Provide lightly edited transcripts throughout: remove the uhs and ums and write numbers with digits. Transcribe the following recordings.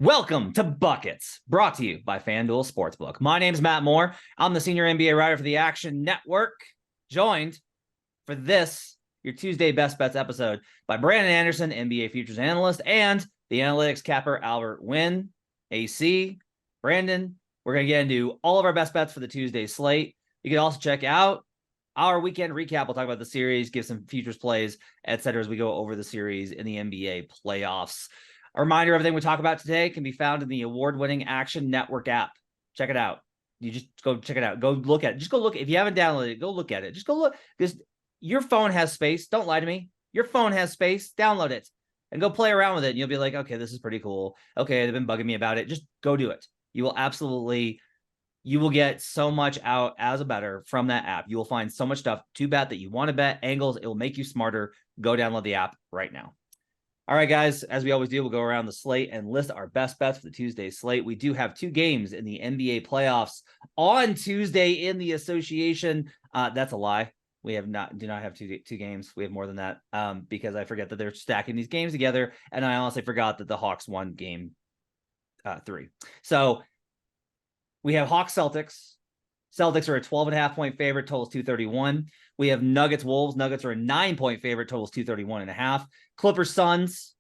Welcome to Buckets, brought to you by FanDuel Sportsbook. My name's Matt Moore. I'm the senior NBA writer for the Action Network, joined for this, your Tuesday Best Bets episode, by Brandon Anderson, NBA futures analyst, and the analytics capper, Albert Wynn, AC. Brandon, we're going to get into all of our best bets for the Tuesday slate. You can also check out our weekend recap. We'll talk about the series, give some futures plays, etc. as we go over the series in the NBA playoffs. A reminder, everything we talk about today can be found in the award-winning Action Network app. Check it out. You just go check it out. Go look at it. Just go look. If you haven't downloaded it, go look at it. Just go look. Because your phone has space. Don't lie to me. Your phone has space. Download it and go play around with it. And you'll be like, okay, this is pretty cool. Okay, they've been bugging me about it. Just go do it. You will get so much out as a bettor from that app. You will find so much stuff to bet that you want to bet, angles. It will make you smarter. Go download the app right now. All right, guys, as we always do, we'll go around the slate and list our best bets for the Tuesday slate. We do have two games in the NBA playoffs on Tuesday in the association. That's a lie. We do not have two games. We have more than that because I forget that they're stacking these games together. And I honestly forgot that the Hawks won game 3. So we have Hawks Celtics. Celtics are a 12.5 point favorite, totals 231. We have Nuggets Wolves. Nuggets are a 9 point favorite, totals 231.5. Clippers Suns.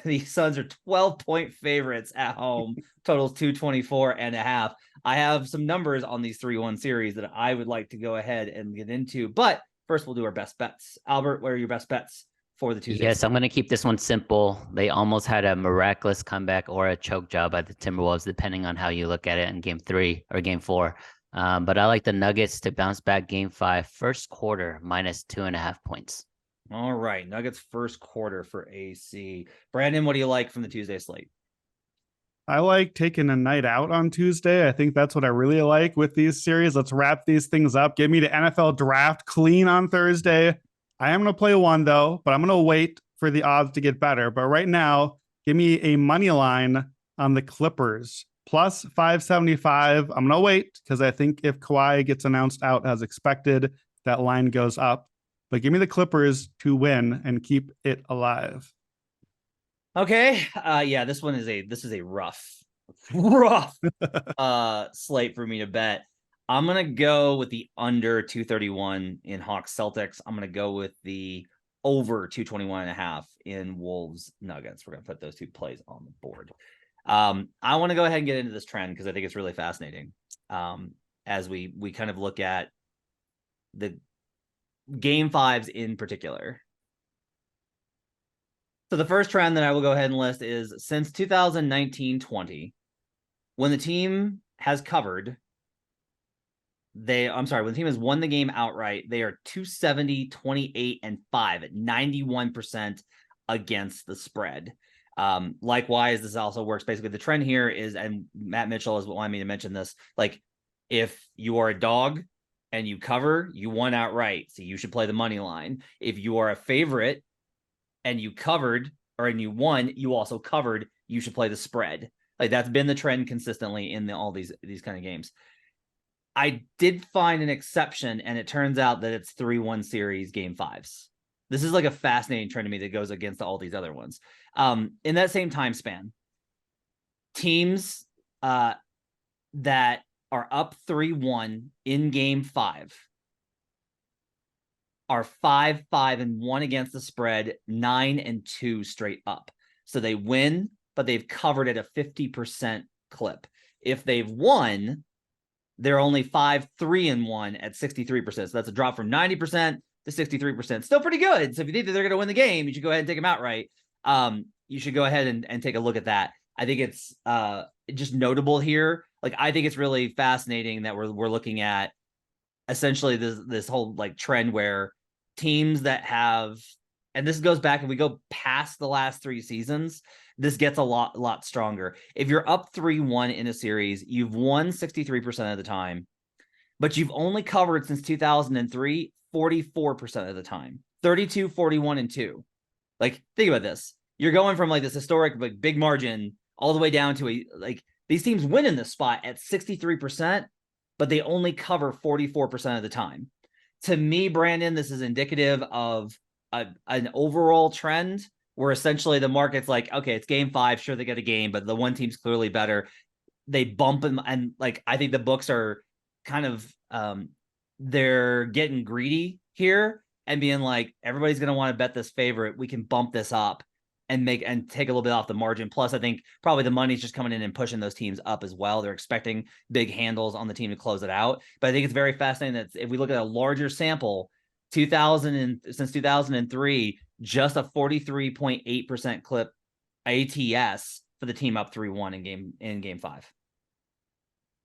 The Suns are 12 point favorites at home, totals 224.5. I have some numbers on these 3-1 series that I would like to go ahead and get into. But first, we'll do our best bets. Albert, what are your best bets for the Tuesday? Yes, I'm going to keep this one simple. They almost had a miraculous comeback or a choke job by the Timberwolves, depending on how you look at it in game 3 or game 4. But I like the Nuggets to bounce back game 5, first quarter, minus 2.5 points. All right. Nuggets first quarter for AC. Brandon, what do you like from the Tuesday slate? I like taking a night out on Tuesday. I think that's what I really like with these series. Let's wrap these things up. Give me the NFL draft clean on Thursday. I am going to play one, though, but I'm going to wait for the odds to get better. But right now, give me a money line on the Clippers, plus 575. I'm going to wait because I think if Kawhi gets announced out as expected, that line goes up. But give me the Clippers to win and keep it alive. Okay. Yeah, this is a rough slate for me to bet. I'm going to go with the under 231 in Hawks Celtics. I'm going to go with the over 221.5 in Wolves Nuggets. We're going to put those two plays on the board. I want to go ahead and get into this trend because I think it's really fascinating. As we kind of look at the game 5s in particular. So the first trend that I will go ahead and list is since 2019-20, when the team has covered, when the team has won the game outright, they are 270, 28, and 5 at 91% against the spread. Likewise, this also works. Basically, the trend here is, and Matt Mitchell is wanting me to mention this, like if you are a dog and you cover, you won outright. So you should play the money line. If you are a favorite and you covered and you won, you also covered, you should play the spread. Like that's been the trend consistently in all these kind of games. I did find an exception, and it turns out that it's 3-1 series game 5s. This is like a fascinating trend to me that goes against all these other ones. In that same time span, teams that are up 3-1 in game 5 are 5-5-1 against the spread, 9-2 straight up. So they win, but they've covered at a 50% clip. If they've won, they're only 5-3-1 at 63%. So that's a drop from 90% to 63%. Still pretty good. So if you think that they're going to win the game, you should go ahead and take them outright. You should go ahead and take a look at that. I think it's just notable here. Like, I think it's really fascinating that we're looking at essentially this whole like trend where teams that have, and this goes back and we go past the last 3 seasons, this gets a lot stronger. If you're up 3-1 in a series, you've won 63% of the time, but you've only covered since 2003 44% of the time. 32, 41, and 2. Like, think about this. You're going from like this historic like big margin all the way down to these teams win in this spot at 63%, but they only cover 44% of the time. To me, Brandon, this is indicative of an overall trend where essentially the market's like, okay, it's game 5. Sure, they get a game, but the one team's clearly better. They bump them. And like, I think the books are kind of, they're getting greedy here and being like, everybody's going to want to bet this favorite. We can bump this up and take a little bit off the margin. Plus, I think probably the money's just coming in and pushing those teams up as well. They're expecting big handles on the team to close it out. But I think it's very fascinating that if we look at a larger sample, since 2003, just a 43.8% clip ATS for the team up 3-1 in game 5.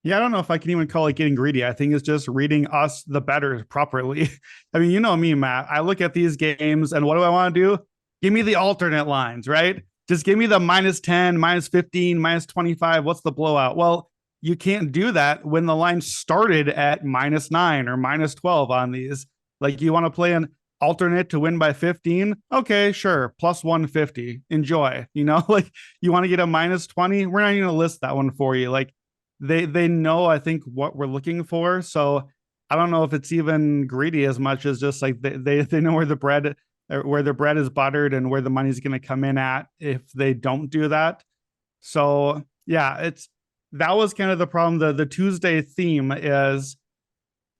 Yeah, I don't know if I can even call it getting greedy. I think it's just reading us, the bettors, properly. I mean, you know me, Matt. I look at these games and what do I want to do? Give me the alternate lines, right? Just give me the -10, -15, -25. What's the blowout? Well, you can't do that when the line started at -9 or -12 on these. Like, you want to play an alternate to win by 15? Okay, sure. +150. Enjoy. You know, like, you want to get a -20? We're not even going to list that one for you. Like, they know, I think, what we're looking for. So I don't know if it's even greedy as much as just like they know where the bread is buttered and where the money's going to come in at if they don't do that. So yeah, that was kind of the problem. The Tuesday theme is,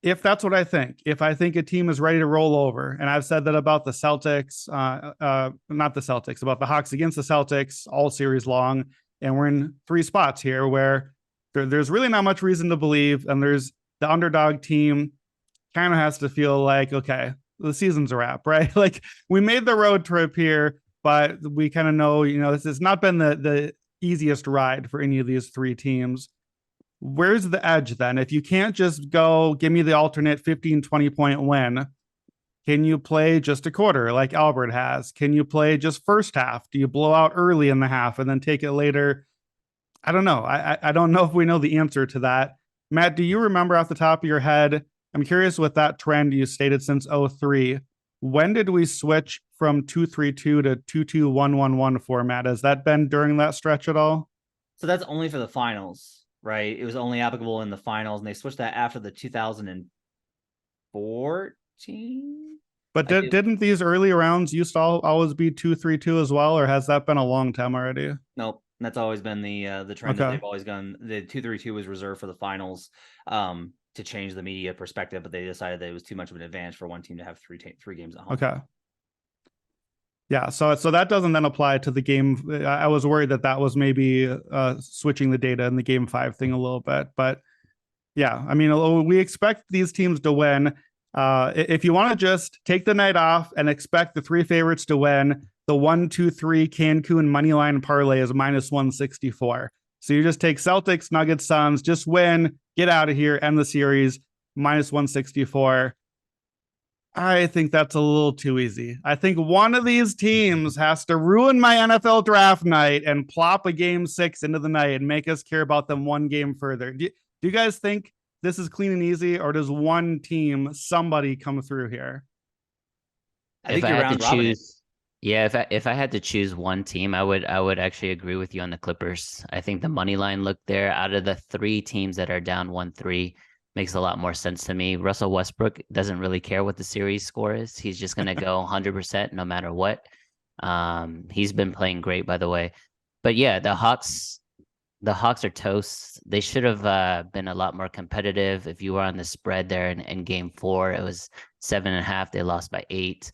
if that's what I think, if I think a team is ready to roll over, and I've said that about the Celtics, not the Celtics, about the Hawks against the Celtics all series long, and we're in 3 spots here where there's really not much reason to believe, and there's the underdog team kind of has to feel like, okay, the season's a wrap, right? Like, we made the road trip here, but we kind of know, this has not been the easiest ride for any of these 3 teams. Where's the edge then? If you can't just go, give me the alternate 15, 20-point win, can you play just a quarter like Albert has? Can you play just first half? Do you blow out early in the half and then take it later? I don't know. I don't know if we know the answer to that. Matt, do you remember off the top of your head? I'm curious with that trend you stated since 03. When did we switch from 2-3-2 to 2-2-1-1-1 format? Has that been during that stretch at all? So that's only for the finals, right? It was only applicable in the finals, and they switched that after the 2014. But didn't these early rounds used to always be 2-3-2 as well, or has that been a long time already? Nope. That's always been the trend that they've always gone. The 2-3-2 was reserved for the finals to change the media perspective, but they decided that it was too much of an advantage for one team to have three games at home. Okay. Yeah, so that doesn't then apply to the game. I was worried that was maybe switching the data in the game 5 thing a little bit, but yeah, I mean, we expect these teams to win. If you want to just take the night off and expect the 3 favorites to win, the 1-2-3 Cancun moneyline parlay is -164. So you just take Celtics, Nuggets, Suns, just win, get out of here, end the series, -164. I think that's a little too easy. I think one of these teams has to ruin my NFL draft night and plop a game 6 into the night and make us care about them one game further. Do you guys think this is clean and easy, or does one team, somebody, come through here? I think you're round robin. Yeah, if I had to choose one team, I would actually agree with you on the Clippers. I think the money line look there, out of the 3 teams that are down 1-3, makes a lot more sense to me. Russell Westbrook doesn't really care what the series score is. He's just going to go 100% no matter what. He's been playing great, by the way. But yeah, the Hawks are toast. They should have been a lot more competitive. If you were on the spread there in game 4, it was 7.5. They lost by 8.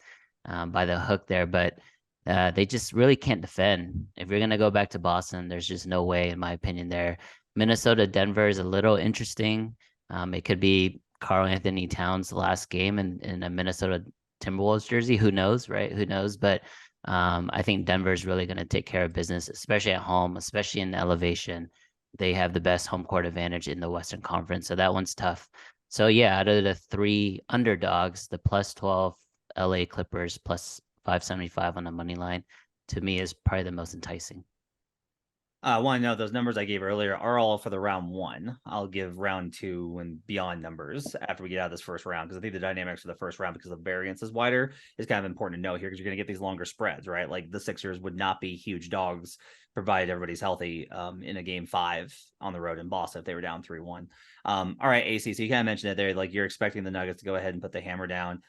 By the hook there, but they just really can't defend. If you're going to go back to Boston, there's just no way, in my opinion, there. Minnesota, Denver is a little interesting. It could be Karl Anthony Towns' last game in a Minnesota Timberwolves jersey. Who knows, right? Who knows? But I think Denver is really going to take care of business, especially at home, especially in the elevation. They have the best home court advantage in the Western Conference, so that one's tough. So yeah, out of the 3 underdogs, the +12 LA Clippers +575 on the money line, to me, is probably the most enticing. I want to know those numbers I gave earlier are all for the round 1. I'll give round 2 and beyond numbers after we get out of this first round, because I think the dynamics for the first round, because the variance is wider, is kind of important to know here, because you're going to get these longer spreads, right? Like, the Sixers would not be huge dogs provided everybody's healthy in a game 5 on the road in Boston if they were down 3-1. All right, AC, so you kind of mentioned it there, like, you're expecting the Nuggets to go ahead and put the hammer down.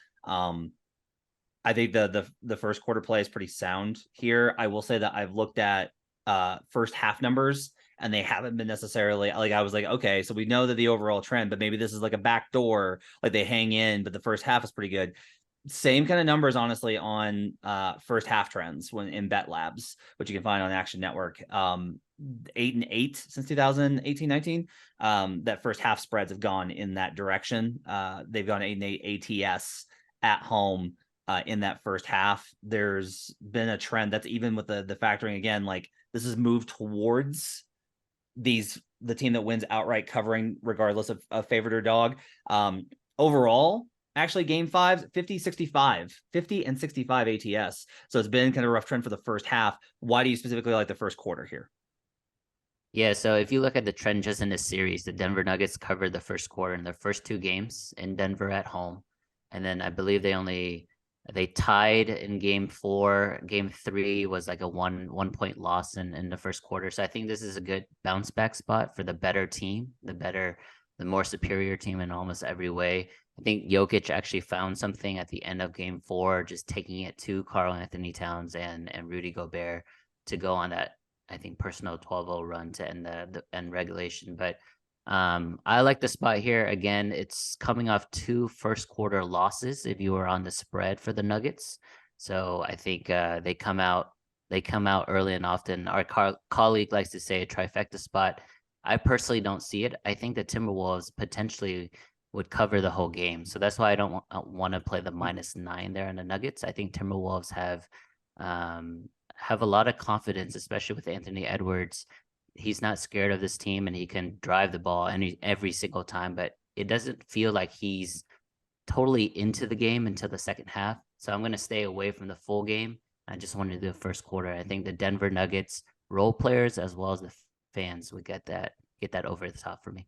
I think the first quarter play is pretty sound here. I will say that I've looked at first half numbers, and they haven't been necessarily like, I was like, okay, so we know that the overall trend, but maybe this is like a backdoor, like they hang in, but the first half is pretty good. Same kind of numbers, honestly, on first half trends when in Bet Labs, which you can find on Action Network. 8-8 since 2018-19. That first half spreads have gone in that direction. They've gone 8-8 ATS at home in that first half. There's been a trend that's even with the factoring again, like this is moved towards the team that wins outright covering regardless of favorite or dog. Overall, actually game 5 50-65 50 and 65 ATS, so it's been kind of a rough trend for the first half. Why do you specifically like the first quarter here? Yeah, so if you look at the trend just in this series, the Denver Nuggets covered the first quarter in their first 2 games in Denver at home, and then I believe they tied in game 4. Game 3 was like a one point loss in the first quarter. So I think this is a good bounce back spot for the better team, the more superior team in almost every way. I think Jokic actually found something at the end of game 4, just taking it to Karl Anthony Towns and Rudy Gobert to go on that, I think, personal 12-0 run to end the end regulation. But I like the spot here. Again, it's coming off 2 first quarter losses if you were on the spread for the Nuggets. So I think they come out early and often. Our colleague likes to say a trifecta spot. I personally don't see it. I think the Timberwolves potentially would cover the whole game. So that's why I don't want to play the -9 there on the Nuggets. I think Timberwolves have a lot of confidence, especially with Anthony Edwards. He's not scared of this team, and he can drive the ball every single time, but it doesn't feel like he's totally into the game until the second half. So I'm going to stay away from the full game. I just want to do the first quarter. I think the Denver Nuggets role players as well as the fans would get that over the top for me.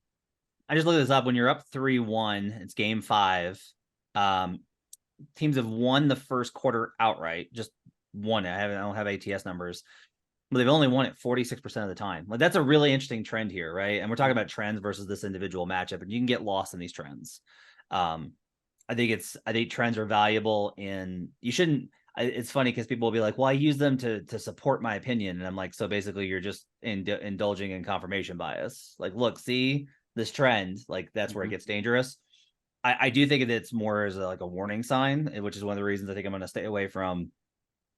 I just looked this up. When you're up 3-1, it's game 5. Teams have won the first quarter outright, just won it. I don't have ATS numbers, but they've only won it 46% of the time. Like that's a really interesting trend here, right? And we're talking about trends versus this individual matchup, and you can get lost in these trends. I think trends are valuable, and you shouldn't. It's funny because people will be like, "Well, I use them to support my opinion," and I'm like, "So basically, you're just indulging in confirmation bias. Like, look, see this trend, like that's where it gets dangerous." I do think it's more as like a warning sign, which is one of the reasons I think I'm going to stay away from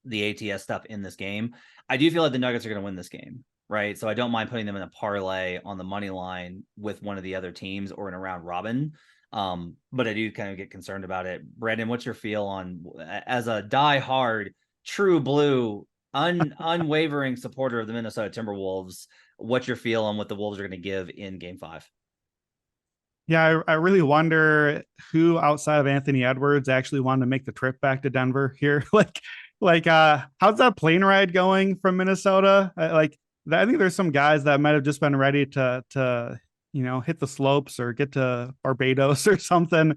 the ATS stuff in this game. I do feel like the Nuggets are going to win this game, right? So I don't mind putting them in a parlay on the money line with one of the other teams or in a round robin. But I do kind of get concerned about it. Brandon, what's your feel on, as a diehard, true blue, unwavering supporter of the Minnesota Timberwolves, what's your feel on what the Wolves are going to give in game 5? Yeah, I really wonder who outside of Anthony Edwards actually wanted to make the trip back to Denver here. How's that plane ride going from Minnesota? I think there's some guys that might have just been ready to hit the slopes or get to Barbados or something.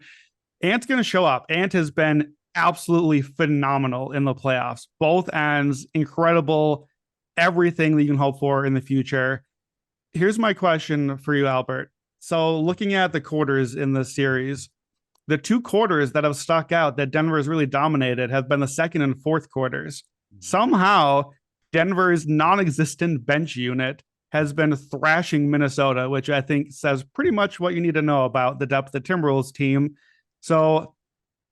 Ant's going to show up. Ant has been absolutely phenomenal in the playoffs. Both ends, incredible, everything that you can hope for in the future. Here's my question for you, Albert. So looking at the quarters in the series, the 2 quarters that have stuck out that Denver has really dominated have been the second and fourth quarters. Somehow, Denver's non-existent bench unit has been thrashing Minnesota, which I think says pretty much what you need to know about the depth of the Timberwolves team. So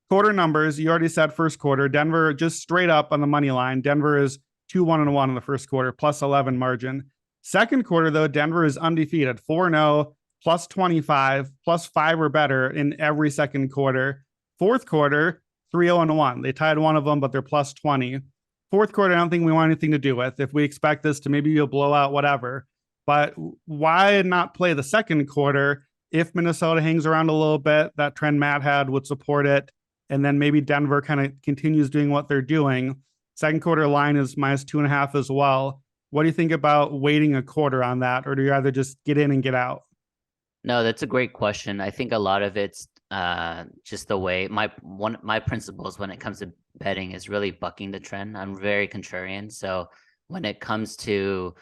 quarter numbers, you already said first quarter. Denver just straight up on the money line. Denver is 2-1-1 in the first quarter, plus 11 margin. Second quarter, though, Denver is undefeated, 4-0. Plus 25, plus 5 or better in every second quarter. Fourth quarter, 3-0-1. They tied one of them, but they're plus 20. Fourth quarter, I don't think we want anything to do with. If we expect this to maybe be a blowout, whatever. But why not play the second quarter? If Minnesota hangs around a little bit, that trend Matt had would support it. And then maybe Denver kind of continues doing what they're doing. Second quarter line is -2.5 as well. What do you think about waiting a quarter on that? Or do you rather just get in and get out? No, that's a great question. I think a lot of it's just the way my principles when it comes to betting is really bucking the trend. I'm very contrarian. So when it comes to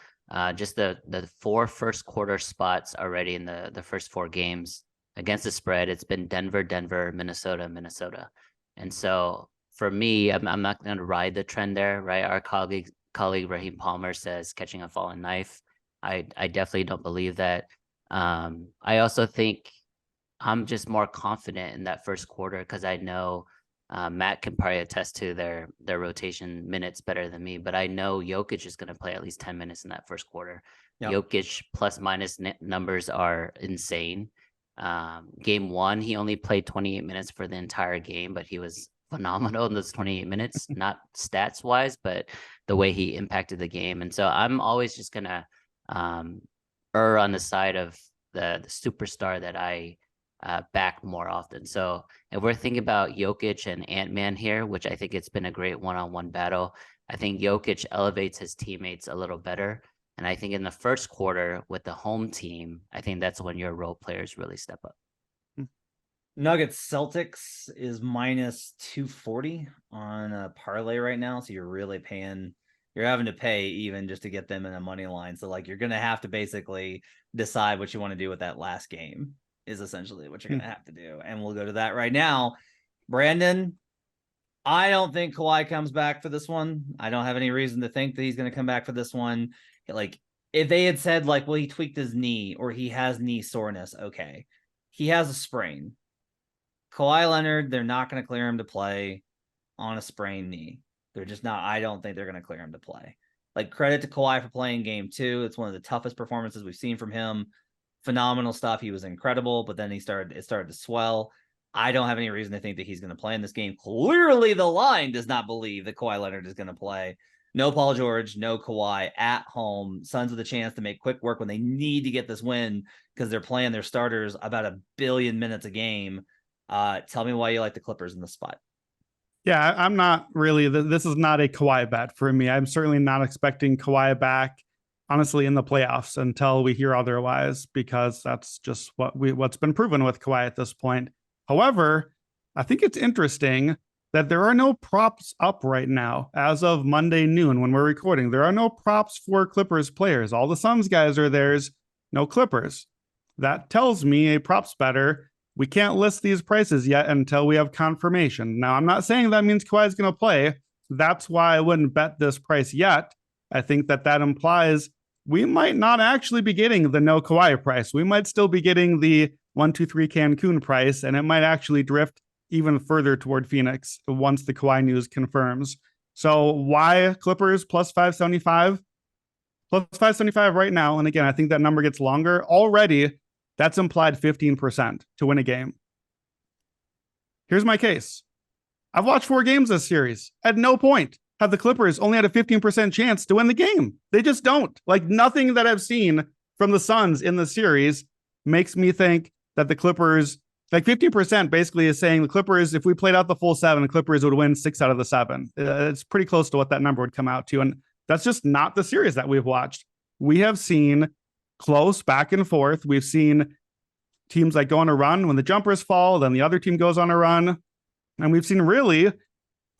just the 4 first quarter spots already in the first 4 games against the spread, it's been Denver, Minnesota. And so for me, I'm not going to ride the trend there, right? Our colleague Raheem Palmer says catching a fallen knife. I definitely don't believe that. I also think I'm just more confident in that first quarter because I know Matt can probably attest to their rotation minutes better than me, but I know Jokic is going to play at least 10 minutes in that first quarter. Yep. Jokic plus minus numbers are insane. Game 1, he only played 28 minutes for the entire game, but he was phenomenal in those 28 minutes, not stats wise, but the way he impacted the game. And so I'm always just going to err on the side of the superstar that I back more often. So if we're thinking about Jokic and Ant-Man here, which I think it's been a great one-on-one battle, I think Jokic elevates his teammates a little better. And I think in the first quarter with the home team, I think that's when your role players really step up. Nuggets Celtics is minus 240 on a parlay right now. So you're really you're having to pay even just to get them in a money line. So like, you're going to have to basically decide what you want to do with that last game is essentially what you're going to have to do. And we'll go to that right now. Brandon, I don't think Kawhi comes back for this one. I don't have any reason to think that he's going to come back for this one. Like, if they had said like, well, he tweaked his knee or he has knee soreness. Okay. He has a sprain. Kawhi Leonard, they're not going to clear him to play on a sprained knee. They're just not. I don't think they're going to clear him to play. Like, credit to Kawhi for playing game 2. It's one of the toughest performances we've seen from him. Phenomenal stuff. He was incredible, but then it started to swell. I don't have any reason to think that he's going to play in this game. Clearly, the line does not believe that Kawhi Leonard is going to play. No Paul George, no Kawhi at home. Suns with a chance to make quick work when they need to get this win because they're playing their starters about 1 billion minutes a game. Tell me why you like the Clippers in the spot. Yeah, I'm not really. This is not a Kawhi bet for me. I'm certainly not expecting Kawhi back, honestly, in the playoffs until we hear otherwise, because that's just what's been proven with Kawhi at this point. However, I think it's interesting that there are no props up right now as of Monday noon when we're recording. There are no props for Clippers players. All the Suns guys are theirs, no Clippers. That tells me a props better. We can't list these prices yet until we have confirmation. Now, I'm not saying that means Kawhi is going to play. That's why I wouldn't bet this price yet. I think that implies we might not actually be getting the no Kawhi price. We might still be getting the 1-2-3 Cancun price, and it might actually drift even further toward Phoenix once the Kawhi news confirms. So why Clippers plus 575? Plus 575 right now. And again, I think that number gets longer. Already, that's implied 15% to win a game. Here's my case. I've watched 4 games this series. At no point have the Clippers only had a 15% chance to win the game. They just don't. Like, nothing that I've seen from the Suns in the series makes me think that the Clippers, like 15% basically is saying the Clippers, if we played out the full 7, the Clippers would win 6 out of the 7. It's pretty close to what that number would come out to. And that's just not the series that we've watched. We have seen close back and forth. We've seen teams like go on a run when the jumpers fall, then the other team goes on a run. And we've seen really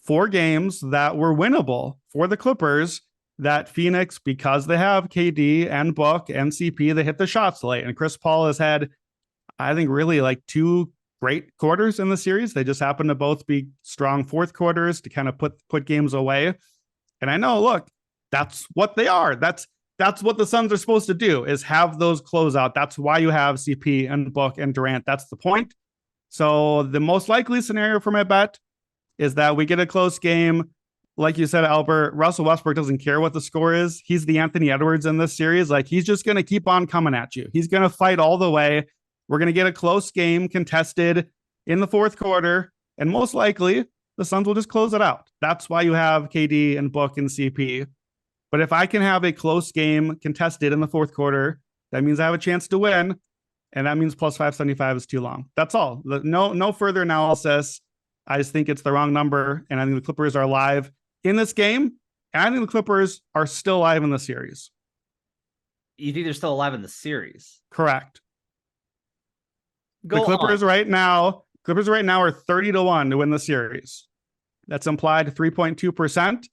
4 games that were winnable for the Clippers that Phoenix, because they have KD and Book and CP, they hit the shots late. And Chris Paul has had, I think, really like 2 great quarters in the series. They just happen to both be strong fourth quarters to kind of put games away. And I know, look, that's what they are. That's what the Suns are supposed to do, is have those closeout. That's why you have CP and Book and Durant. That's the point. So the most likely scenario for my bet is that we get a close game. Like you said, Albert, Russell Westbrook doesn't care what the score is. He's the Anthony Edwards in this series. Like, he's just going to keep on coming at you. He's going to fight all the way. We're going to get a close game contested in the fourth quarter. And most likely, the Suns will just close it out. That's why you have KD and Book and CP. But if I can have a close game contested in the fourth quarter, that means I have a chance to win. And that means plus 575 is too long. That's all. No further analysis. I just think it's the wrong number. And I think the Clippers are live in this game. And I think the Clippers are still live in the series. You think they're still alive in the series? Correct. Go the Clippers on. right now are 30-1 to win the series. That's implied 3.2%.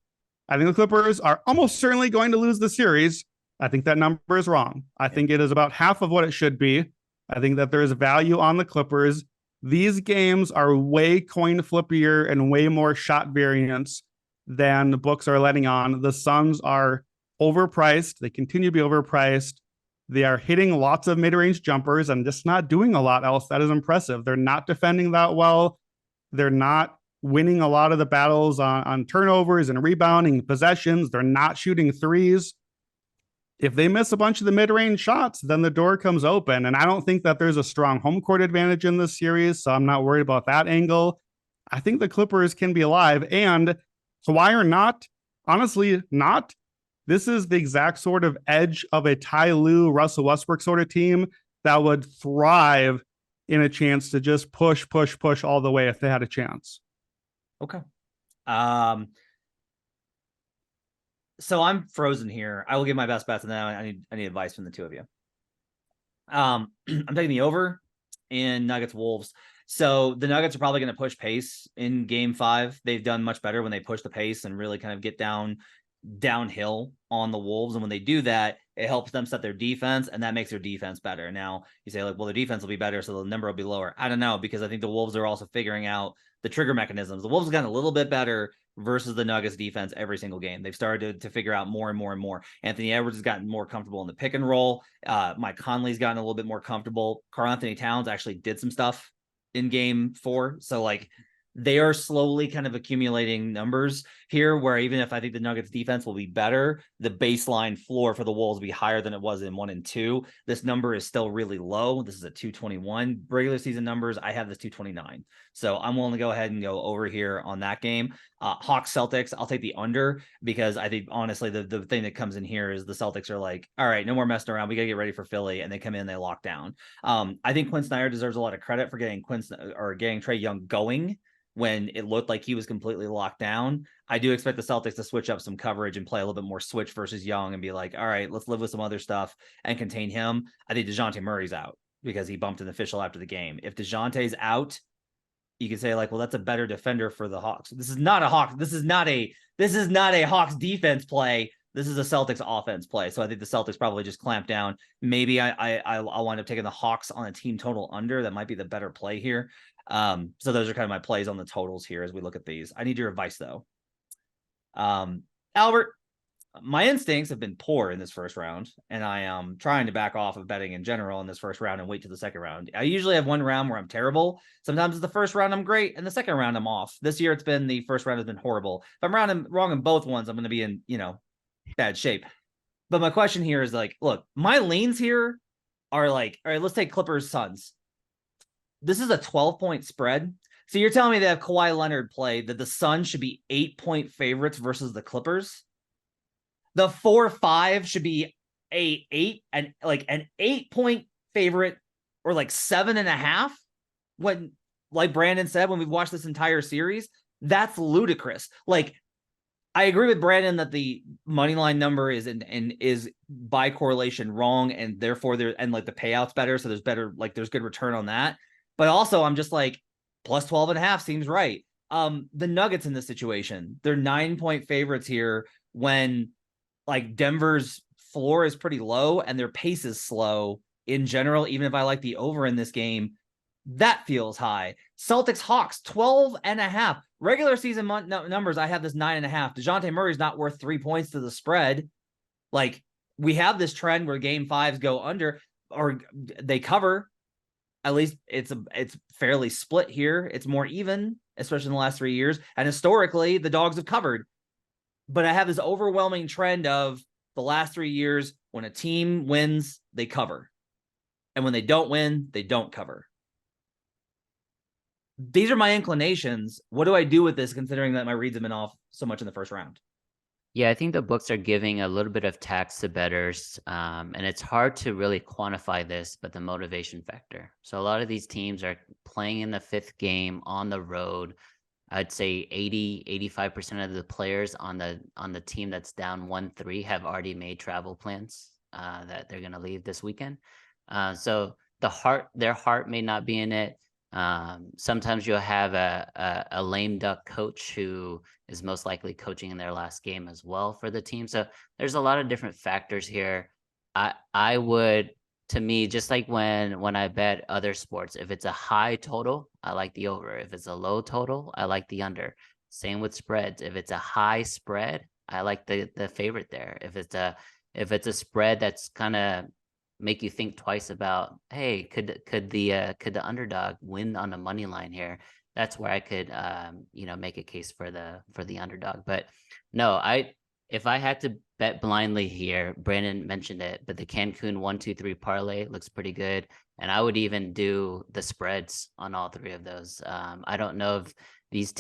I think the Clippers are almost certainly going to lose the series. I think that number is wrong. I think it is about half of what it should be. I think that there is value on the Clippers These games are way coin flippier and way more shot variance than the books are letting on. The Suns are overpriced. They continue to be overpriced. They are hitting lots of mid-range jumpers and just not doing a lot else that is impressive. They're not defending that well. They're not winning a lot of the battles on turnovers and rebounding possessions. They're not shooting threes. If they miss a bunch of the mid-range shots, then the door comes open. And I don't think that there's a strong home court advantage in this series, so I'm not worried about that angle. I think the Clippers can be alive. And Kawhi or not, honestly, not. This is the exact sort of edge of a Ty Lue, Russell Westbrook sort of team that would thrive in a chance to just push all the way if they had a chance. Okay. So I'm frozen here. I will give my best bets, and then I need advice from the two of you. I'm taking the over in Nuggets Wolves. So the Nuggets are probably going to push pace in Game 5. They've done much better when they push the pace and really kind of get downhill on the Wolves. And when they do that, it helps them set their defense, and that makes their defense better. Now you say, like, well, their defense will be better, so the number will be lower. I don't know, because I think the Wolves are also figuring out the trigger mechanisms. The Wolves have gotten a little bit better versus the Nuggets defense every single game. They've started to figure out more and more and more. Anthony Edwards has gotten more comfortable in the pick and roll. Mike Conley's gotten a little bit more comfortable. Karl Anthony Towns actually did some stuff in Game 4. So, like, they are slowly kind of accumulating numbers here, where even if I think the Nuggets defense will be better, the baseline floor for the Wolves will be higher than it was in 1 and 2. This number is still really low. This is a 221 regular season numbers. I have this 229. So I'm willing to go ahead and go over here on that game. Hawks Celtics, I'll take the under, because I think honestly the thing that comes in here is the Celtics are like, all right, no more messing around. We got to get ready for Philly. And they come in, they lock down. I think Quinn Snyder deserves a lot of credit for getting Trae Young going when it looked like he was completely locked down. I do expect the Celtics to switch up some coverage and play a little bit more switch versus Young and be like, all right, let's live with some other stuff and contain him. I think DeJounte Murray's out because he bumped an official after the game. If DeJounte's out, you can say, like, well, that's a better defender for the Hawks. This is not a Hawks defense play. This is a Celtics offense play. So I think the Celtics probably just clamp down. Maybe I'll wind up taking the Hawks on a team total under. That might be the better play here. So those are kind of my plays on the totals here as we look at these. I need your advice though. Albert, my instincts have been poor in this first round, and I am trying to back off of betting in general in this first round and wait to the second round. I usually have one round where I'm terrible. Sometimes it's the first round I'm great, and the second round I'm off. This year it's been the first round has been horrible. If I'm wrong in both ones, I'm going to be in, bad shape. But my question here is, like, look, my leans here are like, all right, let's take Clippers Suns. This is a 12-point spread. So you're telling me that if Kawhi Leonard played, that the Suns should be 8-point favorites versus the Clippers? The 4-5 should be an 8-point favorite, or like 7.5. When, like Brandon said, when we've watched this entire series, that's ludicrous. Like, I agree with Brandon that the money line number is is by correlation wrong, and therefore the payout's better, so there's good return on that. But also, I'm just like, plus 12.5 seems right. The Nuggets in this situation, they're 9-point favorites here when, like, Denver's floor is pretty low and their pace is slow in general. Even if I like the over in this game, that feels high. Celtics Hawks 12.5 regular season numbers. I have this 9.5. DeJounte Murray's not worth 3 points to the spread. Like, we have this trend where Game 5s go under or they cover. At least it's fairly split here. It's more even, especially in the last 3 years. And historically, the dogs have covered. But I have this overwhelming trend of the last 3 years, when a team wins, they cover. And when they don't win, they don't cover. These are my inclinations. What do I do with this, considering that my reads have been off so much in the first round? Yeah, I think the books are giving a little bit of tax to bettors, and it's hard to really quantify this, but the motivation factor. So a lot of these teams are playing in the 5th game on the road. I'd say 85% of the players on the team that's down 1-3 have already made travel plans that they're going to leave this weekend. So their heart may not be in it. Sometimes you'll have a lame duck coach who is most likely coaching in their last game as well for the team. So there's a lot of different factors here. I would to me, just like when I bet other sports, if it's a high total, I like the over. If it's a low total, I like the under. Same with spreads. If it's a high spread, I like the favorite there. If it's a spread that's kind of make you think twice about, hey, could the underdog win on the money line here? That's where I could make a case for the underdog. But no, if I had to bet blindly here, Brandon mentioned it, but the Cancun 1-2-3 parlay looks pretty good. And I would even do the spreads on all three of those. I don't know if these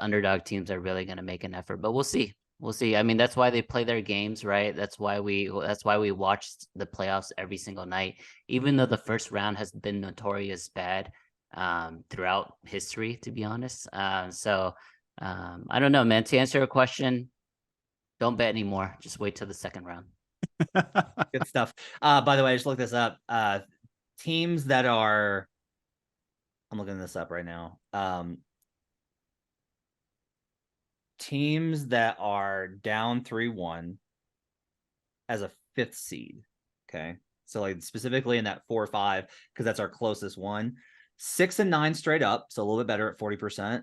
underdog teams are really going to make an effort, but we'll see. We'll see. I mean, that's why they play their games, right? That's why we watch the playoffs every single night, even though the first round has been notorious bad throughout history, to be honest. I don't know, man. To answer your question, don't bet anymore. Just wait till the second round. Good stuff. By the way, I just looked this up. Teams that are, I'm looking this up right now. Teams that are down 3-1 as a 5th seed. Okay. So like specifically in that 4-5, because that's our closest one. 6-9 straight up. So a little bit better at 40%.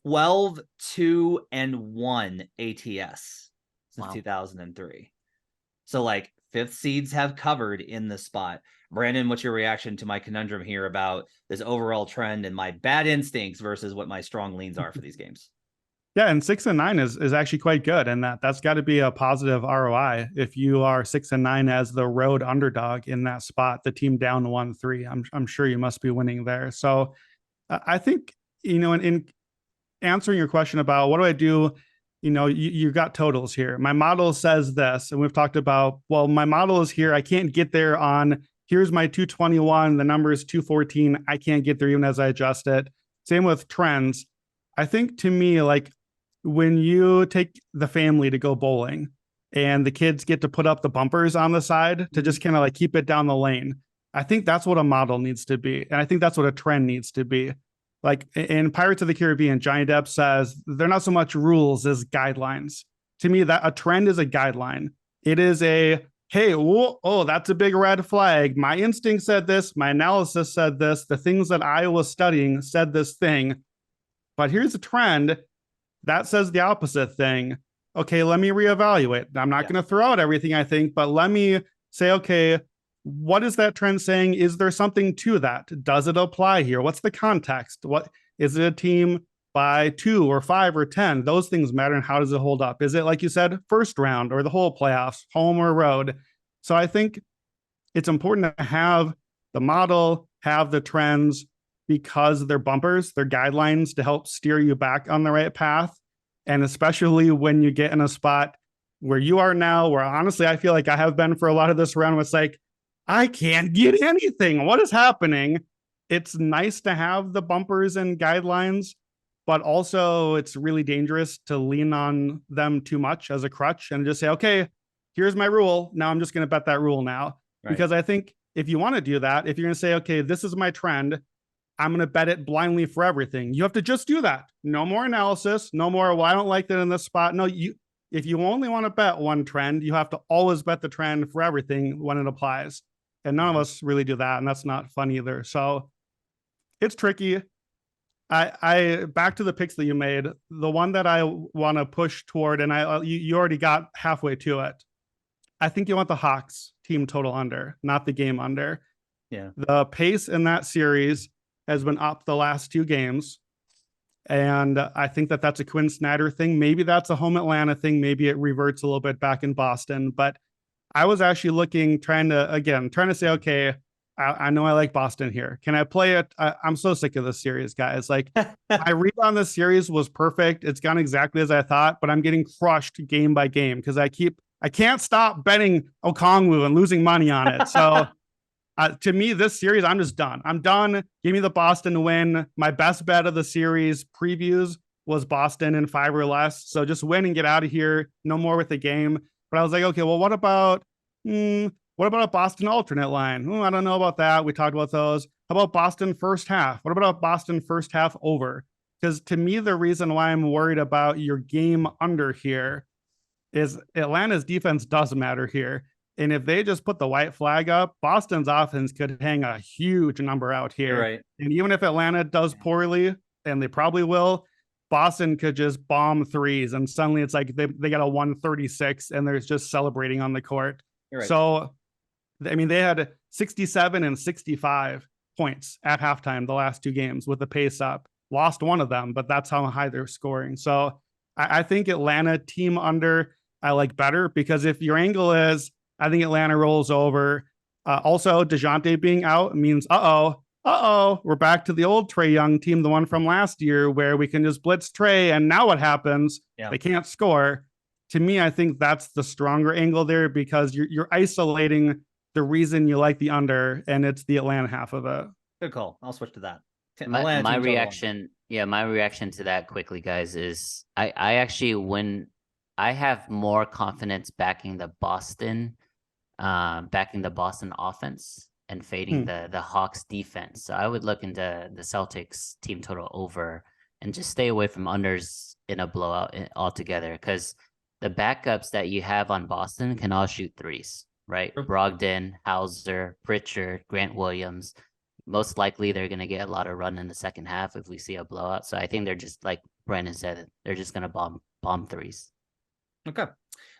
12-2-1 ATS since 2003. So like 5th seeds have covered in this spot. Brandon, what's your reaction to my conundrum here about this overall trend and my bad instincts versus what my strong leans are for these games? Yeah, and 6-9 is actually quite good, and that's got to be a positive ROI if you are 6-9 as the road underdog in that spot, the team down 1-3. I'm sure you must be winning there. So I think in answering your question about what do I do, you got totals here. My model says this, and we've talked about, well, my model is here. I can't get there on, here's my 221. The number is 214. I can't get there even as I adjust it. Same with trends. I think to me, like when you take the family to go bowling and the kids get to put up the bumpers on the side to just kind of like keep it down the lane, I think that's what a model needs to be. And I think that's what a trend needs to be. Like in Pirates of the Caribbean, Johnny Depp says they're not so much rules as guidelines. To me, that a trend is a guideline. It is a, hey, oh, that's a big red flag. My instinct said this. My analysis said this. The things that I was studying said this thing. But here's a trend that says the opposite thing. Okay, let me reevaluate. I'm not going to throw out everything I think, but let me say, okay, what is that trend saying? Is there something to that? Does it apply here? What's the context? What is it, a team by 2 or 5 or 10? Those things matter. And how does it hold up? Is it, like you said, first round or the whole playoffs, home or road? So I think it's important to have the model, have the trends, because they're bumpers, they're guidelines to help steer you back on the right path. And especially when you get in a spot where you are now, where honestly, I feel like I have been for a lot of this round, it's like, I can't get anything. What is happening? It's nice to have the bumpers and guidelines, but also it's really dangerous to lean on them too much as a crutch and just say, okay, here's my rule. Now I'm just going to bet that rule now. Right. Because I think if you want to do that, if you're going to say, okay, this is my trend, I'm going to bet it blindly for everything. You have to just do that. No more analysis. No more, well, I don't like that in this spot. No, if you only want to bet one trend, you have to always bet the trend for everything when it applies. And none of us really do that. And that's not fun either. So it's tricky. I back to the picks that you made. The one that I want to push toward, and you already got halfway to it. I think you want the Hawks team total under, not the game under. Yeah. The pace in that series has been up the last 2 games. And I think that that's a Quinn Snyder thing. Maybe that's a home Atlanta thing. Maybe it reverts a little bit back in Boston. But I was actually trying to say, okay, I know I like Boston here. Can I play it? I'm so sick of this series, guys. Like my read on this series was perfect. It's gone exactly as I thought, but I'm getting crushed game by game because I can't stop betting Okongwu and losing money on it. So to me, this series, I'm just done. I'm done. Give me the Boston win. My best bet of the series previews was Boston in 5 or less. So just win and get out of here. No more with the game. But I was like, okay, well, what about a Boston alternate line? I don't know about that. We talked about those. How about Boston first half? What about Boston first half over? Because to me, the reason why I'm worried about your game under here is Atlanta's defense does matter here. And if they just put the white flag up, Boston's offense could hang a huge number out here. You're right. And even if Atlanta does poorly, and they probably will, Boston could just bomb threes. And suddenly it's like they got a 136 and they're just celebrating on the court. You're right. So, I mean, they had 67 and 65 points at halftime the last two games with the pace up. Lost one of them, but that's how high they're scoring. So I think Atlanta team under I like better, because if your angle is, I think Atlanta rolls over. Also, DeJounte being out means, we're back to the old Trae Young team, the one from last year, where we can just blitz Trae, and now what happens? Yeah. They can't score. To me, I think that's the stronger angle there, because you're isolating the reason you like the under, and it's the Atlanta half of it. Good call. I'll switch to that. My reaction to that quickly, guys, is I actually, when I have more confidence backing the Boston offense and fading the Hawks defense. So I would look into the Celtics team total over and just stay away from unders in a blowout altogether, because the backups that you have on Boston can all shoot threes, right? Brogdon, Hauser, Pritchard, Grant Williams. Most likely they're going to get a lot of run in the second half if we see a blowout. So I think they're just, like Brandon said, they're just going to bomb threes. Okay.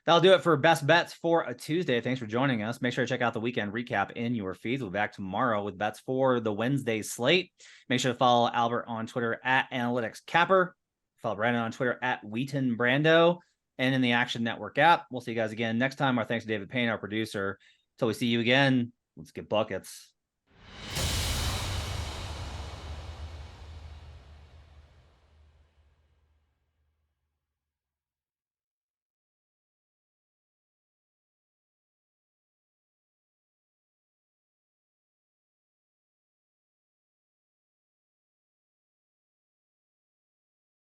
That'll do it for best bets for a Tuesday. Thanks for joining us. Make sure to check out the weekend recap in your feeds. We'll be back tomorrow with bets for the Wednesday slate. Make sure to follow Albert on Twitter at AnalyticsCapper. Follow Brandon on Twitter at WheatonBrando, and in the Action Network app. We'll see you guys again next time. Our thanks to David Payne, our producer. Until we see you again, let's get buckets.